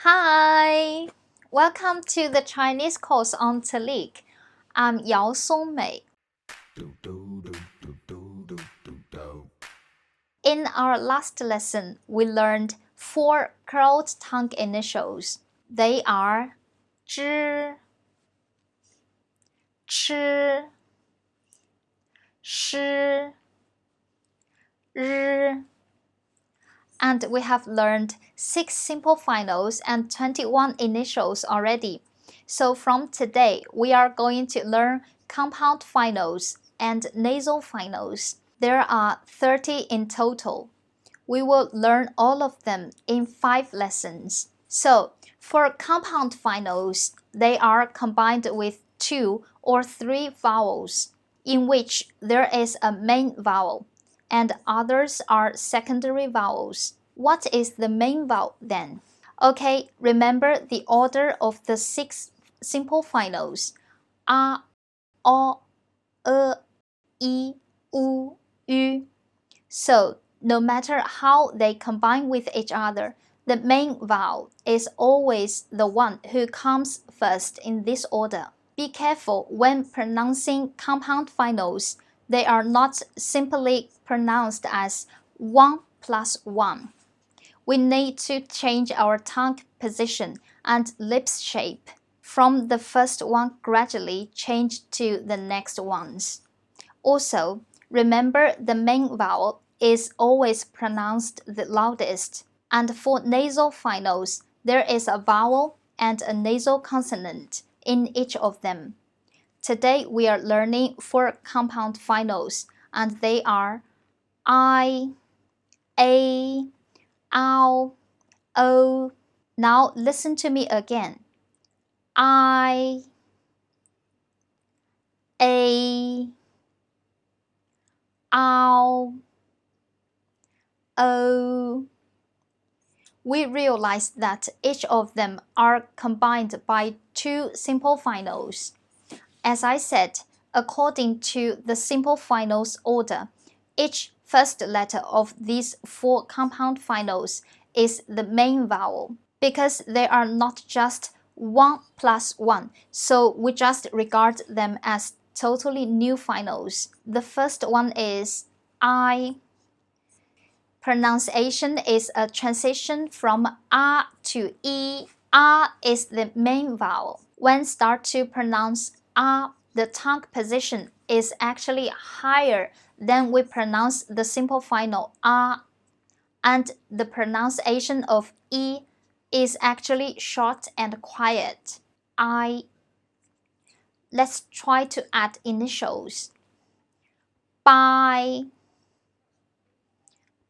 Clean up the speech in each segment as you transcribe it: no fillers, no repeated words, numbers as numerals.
Hi! Welcome to the Chinese course on Taleek. I'm Yao Songmei. In our last lesson, we learned 4 curled tongue initials. They are 知, 吃, 诗, 日. And we have learned 6 simple finals and 21 initials already. So from today, we are going to learn compound finals and nasal finals. There are 30 in total. We will learn all of them in 5 lessons. So for compound finals, they are combined with 2 or 3 vowels, in which there is a main vowel, and others are secondary vowels. What is the main vowel then? Okay, remember the order of the 6 simple finals: a, o, e, i, u, ü. So, no matter how they combine with each other, the main vowel is always the one who comes first in this order. Be careful when pronouncing compound finals. They are not simply pronounced as 1 plus 1. We need to change our tongue position and lips shape from the first one gradually change to the next ones. Also, remember the main vowel is always pronounced the loudest, and for nasal finals, there is a vowel and a nasal consonant in each of them. Today we are learning 4 compound finals, and they are I, A, ow, o. Now listen to me again. I, A, ow, o. We realize that each of them are combined by 2 simple finals. As I said, according to the simple finals order, each first letter of these 4 compound finals is the main vowel. Because they are not just 1 plus 1, so we just regard them as totally new finals. The first one is I. Pronunciation is a transition from a to e. A is the main vowel. When start to pronounce a, the tongue position is actually higher than we pronounce the simple final a, and the pronunciation of e is actually short and quiet. I. Let's try to add initials. By,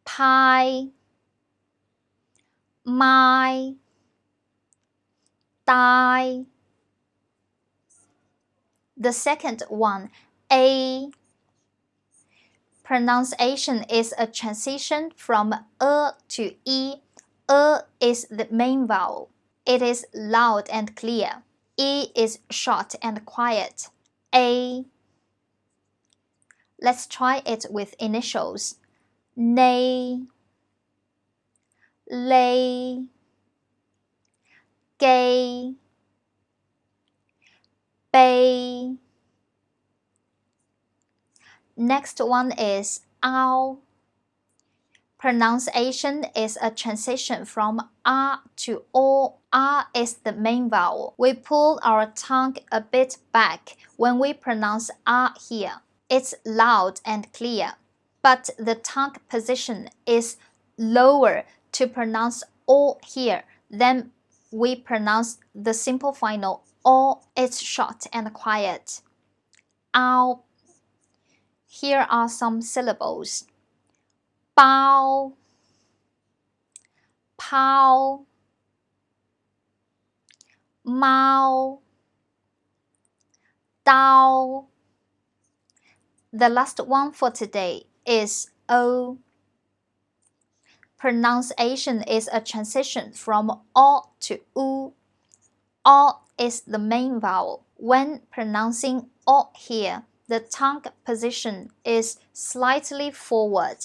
pie, my, die. The second one, a. Pronunciation is a transition from a to e. A is the main vowel. It is loud and clear. E is short and quiet. A. Let's try it with initials. Nay, lay, gay, bay. Next one is ow. Pronunciation is a transition from a to o. A is the main vowel. We pull our tongue a bit back when we pronounce a here. It's loud and clear, but the tongue position is lower to pronounce o here than we pronounce the simple final o. It's short and quiet. Ow. Here are some syllables. Bao, pao, mao, dao. The last one for today is o. Pronunciation is a transition from o to u. O is the main vowel. When pronouncing o here, the tongue position is slightly forward.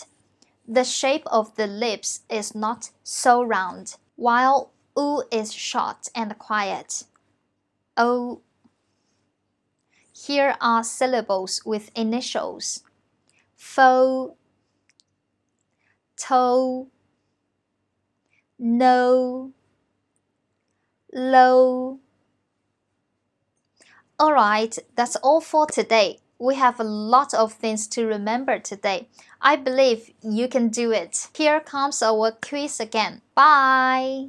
The shape of the lips is not so round, while U is short and quiet. O. Here are syllables with initials. Fo, to, no, low. Alright, that's all for today. We have a lot of things to remember today. I believe you can do it. Here comes our quiz again. Bye!